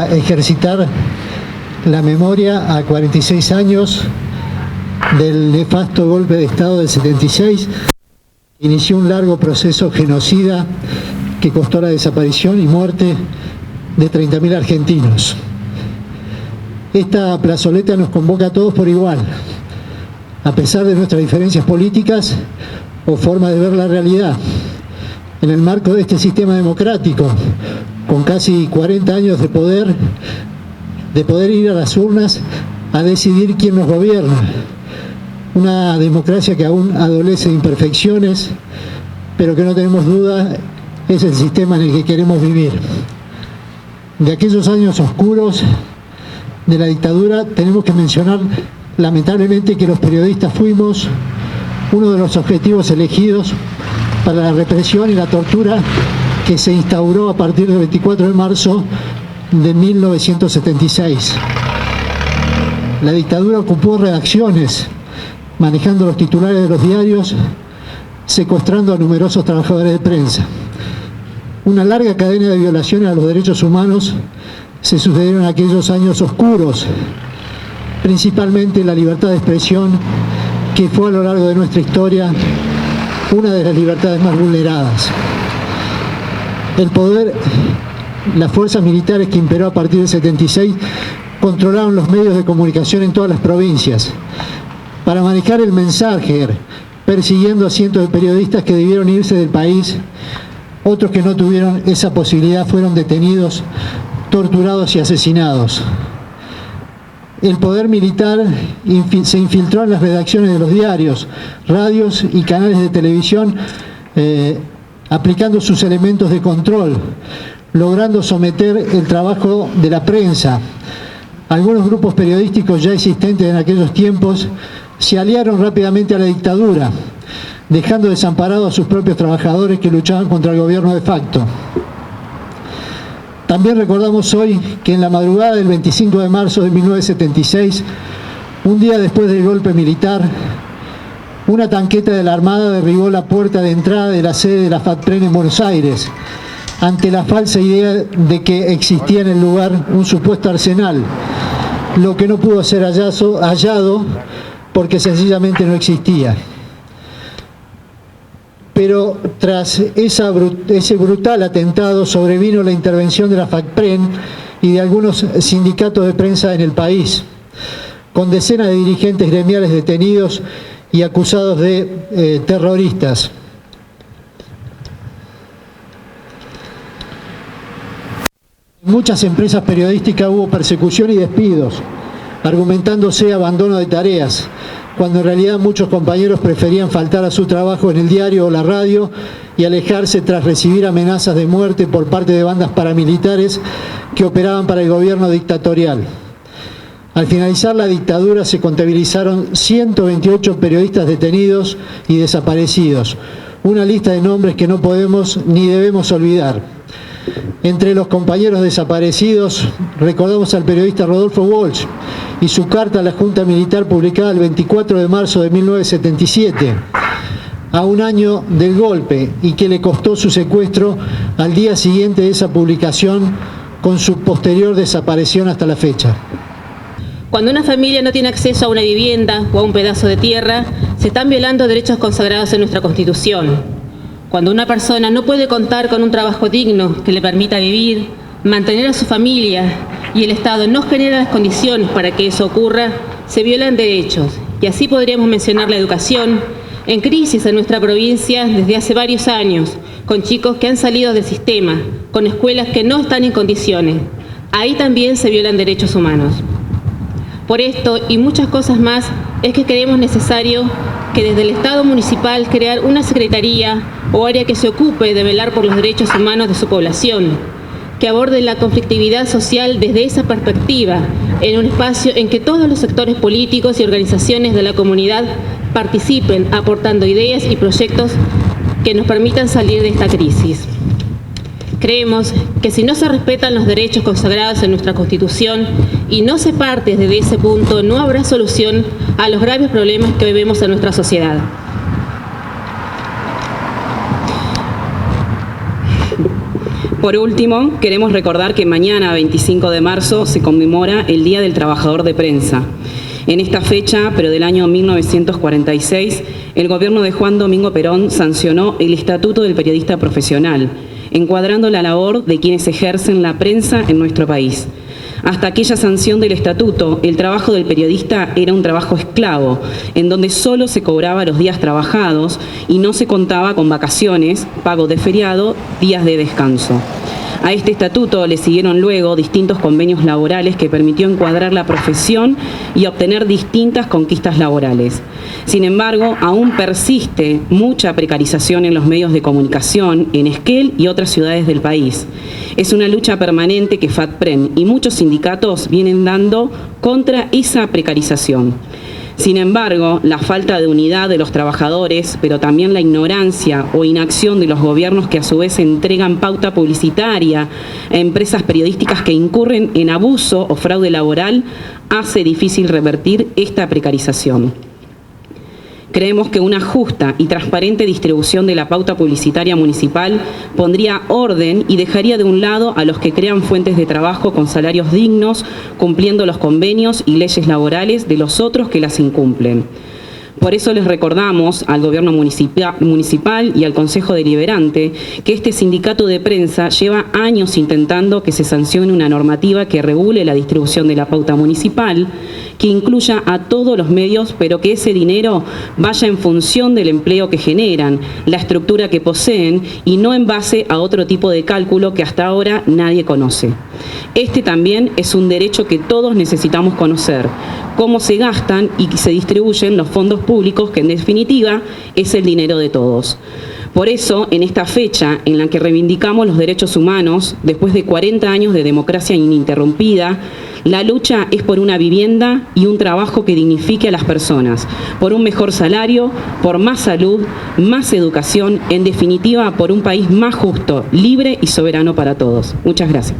para ejercitar la memoria a 46 años del nefasto golpe de Estado del 76, inició un largo proceso genocida que costó la desaparición y muerte de 30.000 argentinos. Esta plazoleta nos convoca a todos por igual, a pesar de nuestras diferencias políticas o forma de ver la realidad. En el marco de este sistema democrático, con casi 40 años de poder ir a las urnas a decidir quién nos gobierna. Una democracia que aún adolece de imperfecciones, pero que no tenemos duda es el sistema en el que queremos vivir. De aquellos años oscuros de la dictadura tenemos que mencionar lamentablemente que los periodistas fuimos uno de los objetivos elegidos para la represión y la tortura que se instauró a partir del 24 de marzo de 1976. La dictadura ocupó redacciones, manejando los titulares de los diarios, secuestrando a numerosos trabajadores de prensa. Una larga cadena de violaciones a los derechos humanos se sucedieron en aquellos años oscuros, principalmente la libertad de expresión, que fue a lo largo de nuestra historia una de las libertades más vulneradas. El poder, las fuerzas militares que imperó a partir del 76, controlaron los medios de comunicación en todas las provincias para manejar el mensaje, persiguiendo a cientos de periodistas que debieron irse del país. Otros que no tuvieron esa posibilidad fueron detenidos, torturados y asesinados. El poder militar se infiltró en las redacciones de los diarios, radios y canales de televisión, aplicando sus elementos de control, logrando someter el trabajo de la prensa. Algunos grupos periodísticos ya existentes en aquellos tiempos se aliaron rápidamente a la dictadura, dejando desamparados a sus propios trabajadores que luchaban contra el gobierno de facto. También recordamos hoy que en la madrugada del 25 de marzo de 1976, un día después del golpe militar, una tanqueta de la Armada derribó la puerta de entrada de la sede de la FATPREN en Buenos Aires, ante la falsa idea de que existía en el lugar un supuesto arsenal, lo que no pudo ser hallado porque sencillamente no existía. Pero tras ese brutal atentado sobrevino la intervención de la FATPREN y de algunos sindicatos de prensa en el país, con decenas de dirigentes gremiales detenidos y acusados de terroristas. En muchas empresas periodísticas hubo persecución y despidos, argumentándose abandono de tareas, cuando en realidad muchos compañeros preferían faltar a su trabajo en el diario o la radio y alejarse tras recibir amenazas de muerte por parte de bandas paramilitares que operaban para el gobierno dictatorial. Al finalizar la dictadura se contabilizaron 128 periodistas detenidos y desaparecidos, una lista de nombres que no podemos ni debemos olvidar. Entre los compañeros desaparecidos recordamos al periodista Rodolfo Walsh y su carta a la Junta Militar publicada el 24 de marzo de 1977, a un año del golpe, y que le costó su secuestro al día siguiente de esa publicación, con su posterior desaparición hasta la fecha. Cuando una familia no tiene acceso a una vivienda o a un pedazo de tierra, se están violando derechos consagrados en nuestra Constitución. Cuando una persona no puede contar con un trabajo digno que le permita vivir, mantener a su familia y el Estado no genera las condiciones para que eso ocurra, se violan derechos. Y así podríamos mencionar la educación, en crisis en nuestra provincia desde hace varios años, con chicos que han salido del sistema, con escuelas que no están en condiciones. Ahí también se violan derechos humanos. Por esto y muchas cosas más es que creemos necesario que desde el Estado municipal crear una secretaría o área que se ocupe de velar por los derechos humanos de su población, que aborde la conflictividad social desde esa perspectiva, en un espacio en que todos los sectores políticos y organizaciones de la comunidad participen aportando ideas y proyectos que nos permitan salir de esta crisis. Creemos que si no se respetan los derechos consagrados en nuestra Constitución y no se parte desde ese punto, no habrá solución a los graves problemas que hoy vemos en nuestra sociedad. Por último, queremos recordar que mañana, 25 de marzo, se conmemora el Día del Trabajador de Prensa. En esta fecha, pero del año 1946, el gobierno de Juan Domingo Perón sancionó el Estatuto del Periodista Profesional, encuadrando la labor de quienes ejercen la prensa en nuestro país. Hasta aquella sanción del estatuto, el trabajo del periodista era un trabajo esclavo, en donde solo se cobraba los días trabajados y no se contaba con vacaciones, pago de feriado, días de descanso. A este estatuto le siguieron luego distintos convenios laborales que permitió encuadrar la profesión y obtener distintas conquistas laborales. Sin embargo, aún persiste mucha precarización en los medios de comunicación en Esquel y otras ciudades del país. Es una lucha permanente que FATPREN y muchos sindicatos vienen dando contra esa precarización. Sin embargo, la falta de unidad de los trabajadores, pero también la ignorancia o inacción de los gobiernos que a su vez entregan pauta publicitaria a empresas periodísticas que incurren en abuso o fraude laboral, hace difícil revertir esta precarización. Creemos que una justa y transparente distribución de la pauta publicitaria municipal pondría orden y dejaría de un lado a los que crean fuentes de trabajo con salarios dignos, cumpliendo los convenios y leyes laborales de los otros que las incumplen. Por eso les recordamos al Gobierno municipal y al Consejo Deliberante que este sindicato de prensa lleva años intentando que se sancione una normativa que regule la distribución de la pauta municipal, que incluya a todos los medios, pero que ese dinero vaya en función del empleo que generan, la estructura que poseen y no en base a otro tipo de cálculo que hasta ahora nadie conoce. Este también es un derecho que todos necesitamos conocer, cómo se gastan y se distribuyen los fondos públicos, que en definitiva es el dinero de todos. Por eso, en esta fecha en la que reivindicamos los derechos humanos, después de 40 años de democracia ininterrumpida, la lucha es por una vivienda y un trabajo que dignifique a las personas, por un mejor salario, por más salud, más educación, en definitiva, por un país más justo, libre y soberano para todos. Muchas gracias.